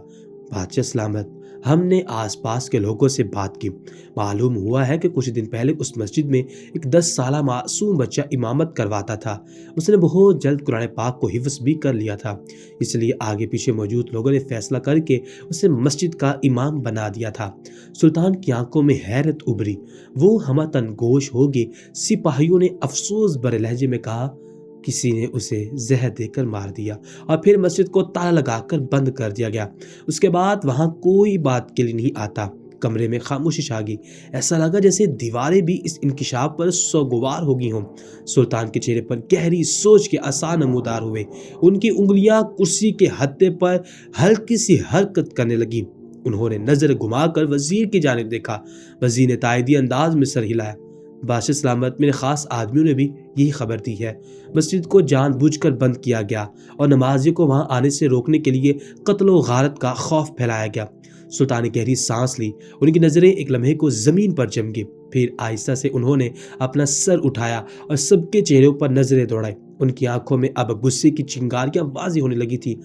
بادشاہ سلامت، ہم نے آس پاس کے لوگوں سے بات کی۔ معلوم ہوا ہے کہ کچھ دن پہلے اس مسجد میں ایک 10 سالہ معصوم بچہ امامت کرواتا تھا۔ اس نے بہت جلد قرآن پاک کو حفظ بھی کر لیا تھا، اس لیے آگے پیچھے موجود لوگوں نے فیصلہ کر کے اسے مسجد کا امام بنا دیا تھا۔ سلطان کی آنکھوں میں حیرت ابھری، وہ ہمتن گوش ہو گئے۔ سپاہیوں نے افسوس بھرے لہجے میں کہا، کسی نے اسے زہر دے کر مار دیا، اور پھر مسجد کو تالا لگا کر بند کر دیا گیا۔ اس کے بعد وہاں کوئی بات کے لیے نہیں آتا۔ کمرے میں خاموشی چھا گئی، ایسا لگا جیسے دیواریں بھی اس انکشاف پر سوگوار ہو گئی ہوں۔ سلطان کے چہرے پر گہری سوچ کے آثار نمودار ہوئے، ان کی انگلیاں کرسی کے ہتھے پر ہلکی سی حرکت کرنے لگی۔ انہوں نے نظر گھما کر وزیر کی جانب دیکھا۔ وزیر نے تائیدی انداز میں سر ہلایا۔ بادشاہ سلامت، میرے خاص آدمیوں نے بھی یہی خبر دی ہے۔ مسجد کو جان بوجھ کر بند کیا گیا اور نمازیوں کو وہاں آنے سے روکنے کے لیے قتل و غارت کا خوف پھیلایا گیا۔ سلطان نے گہری سانس لی، ان کی نظریں ایک لمحے کو زمین پر جم گئی، پھر آہستہ سے انہوں نے اپنا سر اٹھایا اور سب کے چہروں پر نظریں دوڑائی۔ ان کی آنکھوں میں اب غصے کی چنگاریاں واضح ہونے لگی تھی۔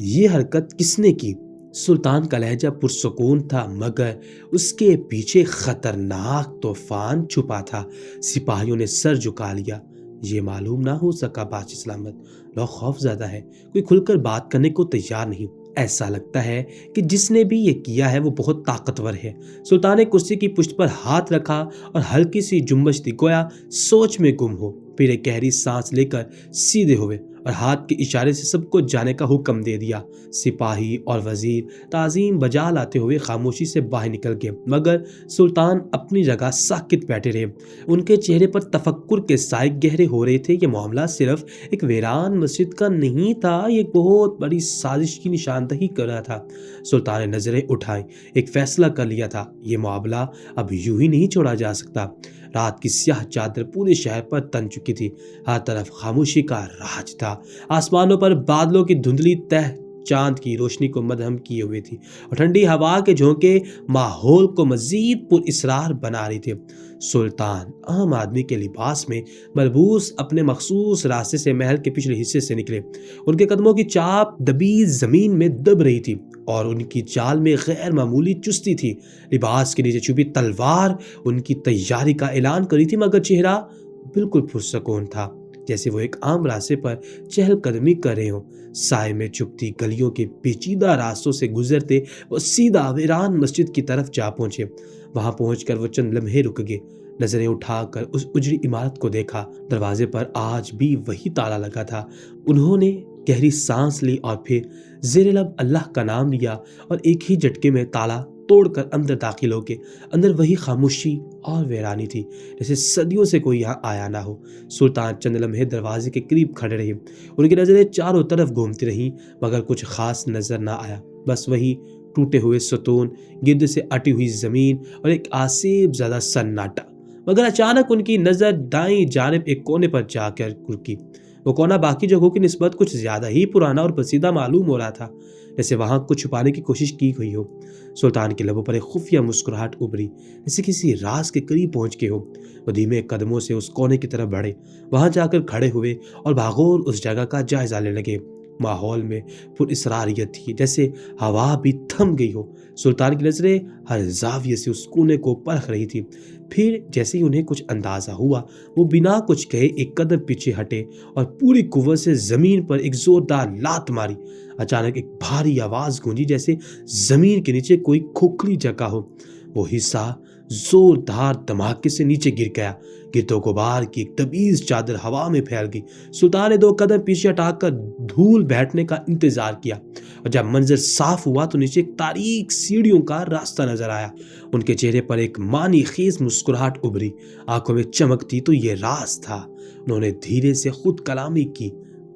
یہ حرکت کس نے کی؟ سلطان کا لہجہ پرسکون تھا، مگر اس کے پیچھے خطرناک طوفان چھپا تھا۔ سپاہیوں نے سر جھکا لیا۔ یہ معلوم نہ ہو سکا بادشاہ سلامت، لوگ خوف زدہ ہے، کوئی کھل کر بات کرنے کو تیار نہیں۔ ایسا لگتا ہے کہ جس نے بھی یہ کیا ہے وہ بہت طاقتور ہے۔ سلطان نے کرسی کی پشت پر ہاتھ رکھا اور ہلکی سی جنبش دی، گویا سوچ میں گم ہو۔ پھر ایک گہری سانس لے کر سیدھے ہوئے اور ہاتھ کے اشارے سے سب کو جانے کا حکم دے دیا۔ سپاہی اور وزیر تعظیم بجا لاتے ہوئے خاموشی سے باہر نکل گئے، مگر سلطان اپنی جگہ ساکت بیٹھے رہے۔ ان کے چہرے پر تفکر کے سائے گہرے ہو رہے تھے۔ یہ معاملہ صرف ایک ویران مسجد کا نہیں تھا، یہ ایک بہت بڑی سازش کی نشاندہی کر رہا تھا۔ سلطان نے نظریں اٹھائیں، ایک فیصلہ کر لیا تھا، یہ معاملہ اب یوں ہی نہیں چھوڑا جا سکتا۔ رات کی سیاہ چادر پورے شہر پر تن چکی تھی، ہر طرف خاموشی کا راج تھا۔ آسمانوں پر بادلوں کی دھندلی تہ چاند کی روشنی کو مدھم کیے ہوئے تھی، اور ٹھنڈی ہوا کے جھونکے ماحول کو مزید پر اسرار بنا رہی تھے۔ سلطان عام آدمی کے لباس میں ملبوس اپنے مخصوص راستے سے محل کے پچھلے حصے سے نکلے۔ ان کے قدموں کی چاپ دبی زمین میں دب رہی تھی اور ان کی چال میں غیر معمولی چستی تھی۔ لباس کے نیچے چھپی تلوار ان کی تیاری کا اعلان کری تھی، مگر چہرہ بالکل پرسکون تھا، جیسے وہ ایک عام راستے پر چہل قدمی کر رہے ہوں۔ سائے میں چھپتی گلیوں کے پیچیدہ راستوں سے گزرتے وہ سیدھا ویران مسجد کی طرف جا پہنچے۔ وہاں پہنچ کر وہ چند لمحے رک گئے، نظریں اٹھا کر اس اجڑی عمارت کو دیکھا۔ دروازے پر آج بھی وہی تالا لگا تھا۔ انہوں نے گہری سانس لی اور پھر زیر لب اللہ کا نام لیا، اور ایک ہی جھٹکے میں تالا توڑ کر اندر داخل ہو گئے۔ اندر وہی خاموشی اور ویرانی تھی، جیسے صدیوں سے کوئی یہاں آیا نہ ہو۔ سلطان چند لمحے دروازے کے قریب کھڑے رہے، ان کی نظریں چاروں طرف گھومتی رہیں، مگر کچھ خاص نظر نہ آیا، بس وہی ٹوٹے ہوئے ستون، گرد سے اٹی ہوئی زمین اور ایک آسیب زدہ سناٹا۔ مگر اچانک ان کی نظر دائیں جانب ایک کونے پر جا کر رکی۔ وہ کونا باقی جگہوں کی نسبت کچھ زیادہ ہی پرانا اور پسیدہ معلوم ہو رہا تھا، جیسے وہاں کچھ چھپانے کی کوشش کی گئی ہو۔ سلطان کے لبوں پر ایک خفیہ مسکراہٹ ابھری، جیسے کسی راز کے قریب پہنچ گئے ہو۔ وہ دھیمے قدموں سے اس کونے کی طرف بڑھے، وہاں جا کر کھڑے ہوئے اور بھاگور اس جگہ کا جائزہ لینے لگے۔ ماحول میں پر اسراریت تھی، جیسے ہوا بھی تھم گئی ہو۔ سلطان کی نظریں ہر زاویے سے اس کونے کو پرکھ رہی تھی۔ پھر جیسے ہی انہیں کچھ اندازہ ہوا، وہ بنا کچھ کہے ایک قدم پیچھے ہٹے اور پوری قوت سے زمین پر ایک زوردار لات ماری۔ اچانک ایک بھاری آواز گونجی، جیسے زمین کے نیچے کوئی کھوکھلی جگہ ہو۔ وہ حصہ زوردار دھماکے سے نیچے گر گیا، گرد و غبار کی ایک تمیز چادر ہوا میں پھیل گئی۔ سلطان نے 2 قدم پیچھے ہٹا کر دھول بیٹھنے کا انتظار کیا، اور جب منظر صاف ہوا تو نیچے ایک تاریک سیڑھیوں کا راستہ نظر آیا۔ ان کے چہرے پر ایک معنی خیز مسکراہٹ ابھری، آنکھوں میں چمک تھی۔ تو یہ راز تھا۔ انہوں نے دھیرے سے خود کلامی کی،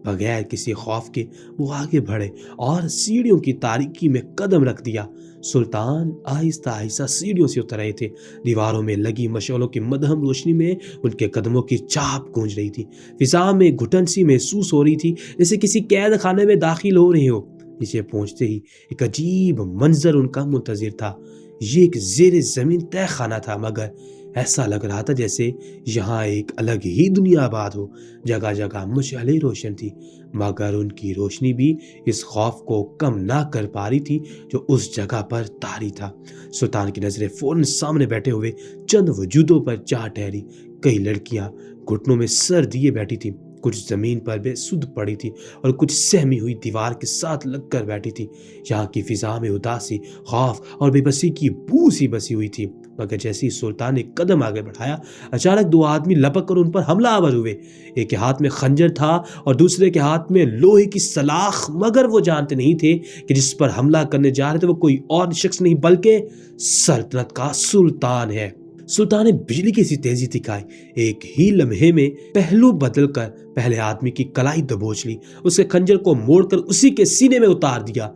بغیر کسی خوف کے وہ آگے بڑھے اور سیڑھیوں کی تاریکی میں قدم رکھ دیا۔ سلطان آہستہ آہستہ سیڑھیوں سے اتر رہے تھے۔ دیواروں میں لگی مشعلوں کی مدھم روشنی میں ان کے قدموں کی چاپ گونج رہی تھی۔ فضا میں گھٹن سی محسوس ہو رہی تھی، جیسے کسی قید خانے میں داخل ہو رہے ہو۔ نیچے پہنچتے ہی ایک عجیب منظر ان کا منتظر تھا۔ یہ ایک زیر زمین تہ خانہ تھا، مگر ایسا لگ رہا تھا جیسے یہاں ایک الگ ہی دنیا آباد ہو۔ جگہ جگہ مشعلیں روشن تھی، مگر ان کی روشنی بھی اس خوف کو کم نہ کر پا رہی تھی جو اس جگہ پر طاری تھا۔ سلطان کی نظریں فوراً سامنے بیٹھے ہوئے چند وجودوں پر جا ٹھہری۔ کئی لڑکیاں گھٹنوں میں سر دیے بیٹھی تھیں، کچھ زمین پر بے سدھ پڑی تھی اور کچھ سہمی ہوئی دیوار کے ساتھ لگ کر بیٹھی تھی۔ یہاں کی فضا میں اداسی، خوف اور بے بسی کی بو سی بسی ہوئی تھی۔ مگر جیسے ہی سلطان نے قدم آگے بڑھایا، اچانک دو آدمی لپک کر ان پر حملہ آور ہوئے۔ ایک کے ہاتھ میں خنجر تھا اور دوسرے کے ہاتھ میں لوہے کی سلاخ، مگر وہ جانتے نہیں تھے کہ جس پر حملہ کرنے جا رہے تھے وہ کوئی اور شخص نہیں بلکہ سلطنت کا سلطان ہے۔ سلطان نے بجلی کی سی تیزی دکھائی، ایک ہی لمحے میں پہلو بدل کر پہلے آدمی کی کلائی دبوچ لی، اس کے خنجر کو موڑ کر اسی کے سینے میں اتار دیا۔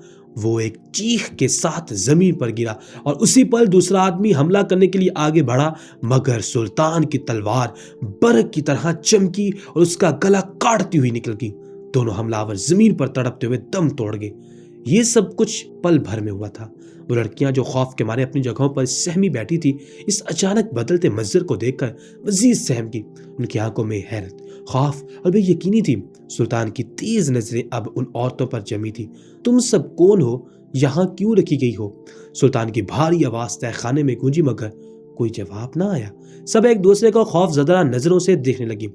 وہ ایک چیخ کے ساتھ زمین پر گرا اور اسی پل دوسرا آدمی حملہ کرنے کے لیے آگے بڑھا، مگر سلطان کی تلوار برق کی طرح چمکی اور اس کا گلا کاٹتی ہوئی نکل گئی۔ دونوں حملہ آور زمین پر تڑپتے ہوئے دم توڑ گئے۔ یہ سب کچھ پل بھر میں ہوا تھا۔ وہ لڑکیاں جو خوف کے مارے اپنی جگہوں پر سہمی بیٹھی تھی، اس اچانک بدلتے منظر کو دیکھ کر مزید سہم گئی۔ ان کی آنکھوں میں حیرت، خوف اور بے یقینی تھی۔ سلطان کی تیز نظریں اب ان عورتوں پر جمی تھی۔ تم سب کون ہو؟ یہاں کیوں رکھی گئی ہو؟ سلطان کی بھاری آواز تہہ خانے میں گونجی، مگر کوئی جواب نہ آیا۔ سب ایک دوسرے کو خوف زدہ نظروں سے دیکھنے لگی،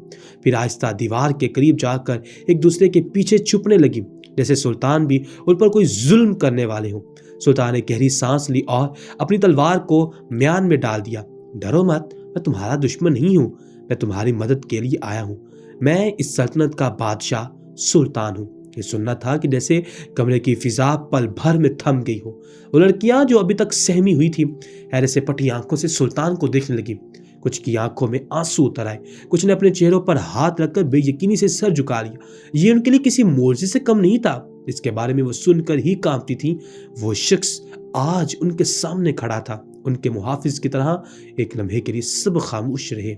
پھر آہستہ دیوار کے قریب جا کر ایک دوسرے کے پیچھے چھپنے لگی، جیسے سلطان بھی ان پر کوئی ظلم کرنے والے ہوں۔ سلطان نے گہری سانس لی اور اپنی تلوار کو میان میں ڈال دیا۔ ڈرو مت، میں تمہارا دشمن نہیں ہوں، میں تمہاری مدد کے لیے آیا ہوں۔ میں اس سلطنت کا بادشاہ سلطان ہوں۔ یہ سننا تھا کہ جیسے کمرے کی فضا پل بھر میں تھم گئی ہو۔ وہ لڑکیاں جو ابھی تک سہمی ہوئی تھی، حیرت سے پٹی آنکھوں سے سلطان کو دیکھنے لگی۔ کچھ کی آنکھوں میں آنسو اتر آئے، کچھ نے اپنے چہروں پر ہاتھ رکھ کر بے یقینی سے سر جھکا لیا۔ یہ ان کے لیے کسی معجزے سے کم نہیں تھا جس کے بارے میں وہ سن کر ہی کانپتی تھی۔ وہ شخص آج ان کے سامنے کھڑا تھا، ان کے محافظ کی طرح۔ ایک لمحے کے لیے سب خاموش رہے،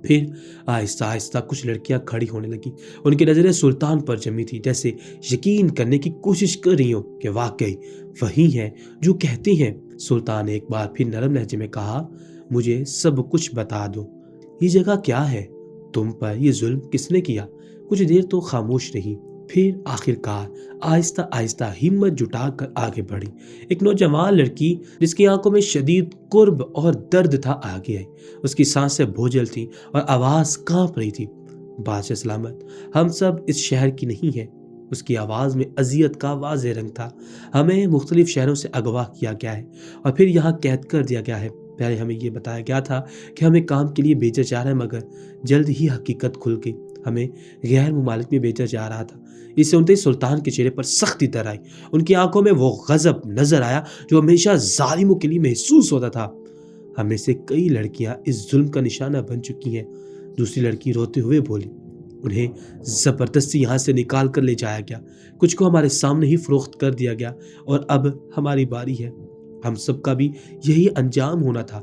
پھر آہستہ آہستہ کچھ لڑکیاں کھڑی ہونے لگی۔ ان کی نظریں سلطان پر جمی تھی، جیسے یقین کرنے کی کوشش کر رہی ہوں کہ واقعی وہی ہیں جو کہتے ہیں۔ سلطان نے ایک بار پھر نرم لہجے میں کہا، مجھے سب کچھ بتا دو، یہ جگہ کیا ہے؟ تم پر یہ ظلم کس نے کیا؟ کچھ دیر تو خاموش رہی، پھر آخرکار آہستہ آہستہ ہمت جٹا کر آگے بڑھی۔ ایک نوجوان لڑکی جس کی آنکھوں میں شدید قرب اور درد تھا آگے آئی۔ اس کی سانسیں بوجھل تھیں اور آواز کانپ رہی تھی۔ بادشاہ سلامت، ہم سب اس شہر کی نہیں ہیں۔ اس کی آواز میں اذیت کا واضح رنگ تھا۔ ہمیں مختلف شہروں سے اغوا کیا گیا ہے اور پھر یہاں قید کر دیا گیا ہے۔ پہلے ہمیں یہ بتایا گیا تھا کہ ہمیں کام کے لیے بھیجا جا رہا ہے، مگر جلد ہی حقیقت کھل گئی، ہمیں غیر ممالک میں بھیجا جا رہا تھا۔ اس سے سنتے ہی سلطان کے چہرے پر سختی تر آئی، ان کی آنکھوں میں وہ غضب نظر آیا جو ہمیشہ ظالموں کے لیے محسوس ہوتا تھا۔ ہم میں سے کئی لڑکیاں اس ظلم کا نشانہ بن چکی ہیں، دوسری لڑکی روتے ہوئے بولی۔ انہیں زبردستی یہاں سے نکال کر لے جایا گیا، کچھ کو ہمارے سامنے ہی فروخت کر دیا گیا، اور اب ہماری باری ہے۔ ہم سب کا بھی یہی انجام ہونا تھا۔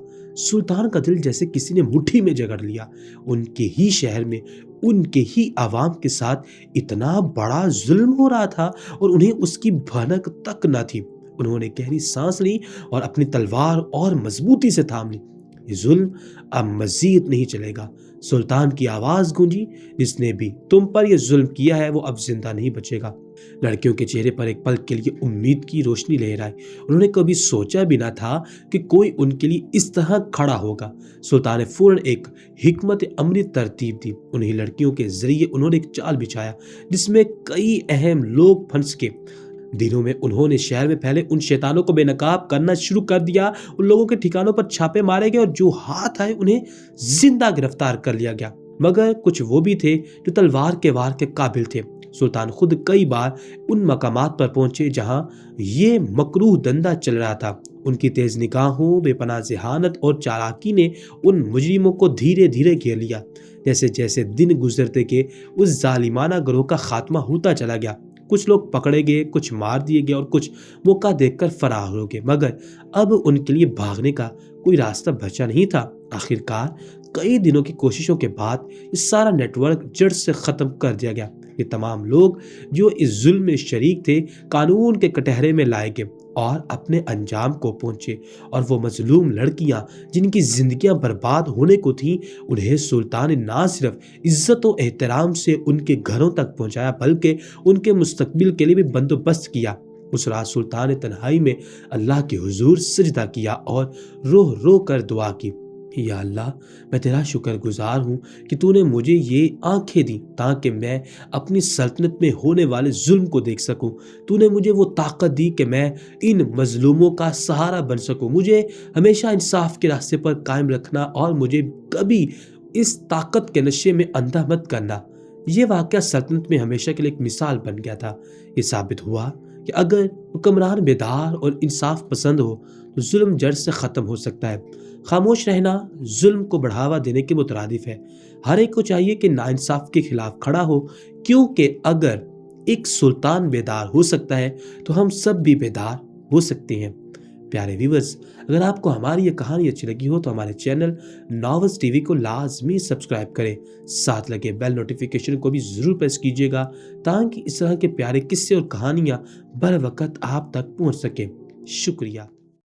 سلطان کا دل جیسے کسی نے مٹھی میں جگڑ لیا۔ ان کے ہی شہر میں ان کے ہی عوام کے ساتھ اتنا بڑا ظلم ہو رہا تھا اور انہیں اس کی بھنک تک نہ تھی۔ انہوں نے گہری سانس لی اور اپنی تلوار اور مضبوطی سے تھام لی۔ یہ ظلم اب مزید نہیں چلے گا۔ سلطان کی آواز گونجی، جس نے بھی تم پر یہ ظلم کیا ہے وہ اب زندہ نہیں بچے گا۔ لڑکیوں کے چہرے پر ایک پل کے لیے امید کی روشنی لہرائی۔ انہوں نے کبھی سوچا بھی نہ تھا کہ کوئی ان کے لیے اس طرح کھڑا ہوگا۔ سلطان نے فوراً ایک حکمت عملی ترتیب دی۔ انہیں لڑکیوں کے ذریعے انہوں نے ایک چال بچھایا جس میں کئی اہم لوگ پھنس کے۔ دنوں میں انہوں نے شہر میں پھیلے ان شیطانوں کو بے نقاب کرنا شروع کر دیا۔ ان لوگوں کے ٹھکانوں پر چھاپے مارے گئے اور جو ہاتھ آئے انہیں زندہ گرفتار کر لیا گیا، مگر کچھ وہ بھی تھے جو تلوار کے وار کے قابل تھے۔ سلطان خود کئی بار ان مقامات پر پہنچے جہاں یہ مکروہ دندہ چل رہا تھا۔ ان کی تیز نگاہوں، بے پناہ ذہانت اور چالاکی نے ان مجرموں کو دھیرے دھیرے گھیر لیا۔ جیسے جیسے دن گزرتے گئے اس ظالمانہ گروہ کا خاتمہ ہوتا چلا گیا۔ کچھ لوگ پکڑے گئے، کچھ مار دیے گئے اور کچھ موقع دیکھ کر فرار ہو گئے، مگر اب ان کے لیے بھاگنے کا کوئی راستہ بچا نہیں تھا۔ آخرکار کئی دنوں کی کوششوں کے بعد یہ سارا نیٹ ورک جڑ سے ختم کر دیا گیا۔ یہ تمام لوگ جو اس ظلم میں شریک تھے قانون کے کٹہرے میں لائے گئے۔ اور اپنے انجام کو پہنچے، اور وہ مظلوم لڑکیاں جن کی زندگیاں برباد ہونے کو تھیں، انہیں سلطان نے نہ صرف عزت و احترام سے ان کے گھروں تک پہنچایا بلکہ ان کے مستقبل کے لیے بھی بندوبست کیا۔ اس رات سلطان نے تنہائی میں اللہ کے حضور سجدہ کیا اور رو رو کر دعا کی، یا اللہ، میں تیرا شکر گزار ہوں کہ تو نے مجھے یہ آنکھیں دی تاکہ میں اپنی سلطنت میں ہونے والے ظلم کو دیکھ سکوں۔ تو نے مجھے وہ طاقت دی کہ میں ان مظلوموں کا سہارا بن سکوں۔ مجھے ہمیشہ انصاف کے راستے پر قائم رکھنا اور مجھے کبھی اس طاقت کے نشے میں اندھا مت کرنا۔ یہ واقعہ سلطنت میں ہمیشہ کے لیے ایک مثال بن گیا تھا۔ یہ ثابت ہوا کہ اگر حکمران بیدار اور انصاف پسند ہو تو ظلم جڑ سے ختم ہو سکتا ہے۔ خاموش رہنا ظلم کو بڑھاوا دینے کے مترادف ہے۔ ہر ایک کو چاہیے کہ ناانصاف کے خلاف کھڑا ہو، کیونکہ اگر ایک سلطان بیدار ہو سکتا ہے تو ہم سب بھی بیدار ہو سکتے ہیں۔ پیارے ویورز، اگر آپ کو ہماری یہ کہانی اچھی لگی ہو تو ہمارے چینل ناولز ٹی وی کو لازمی سبسکرائب کریں، ساتھ لگے بیل نوٹیفیکیشن کو بھی ضرور پریس کیجیے گا تاکہ اس طرح کے پیارے قصے اور کہانیاں بر وقت آپ تک پہنچ سکیں۔ شکریہ۔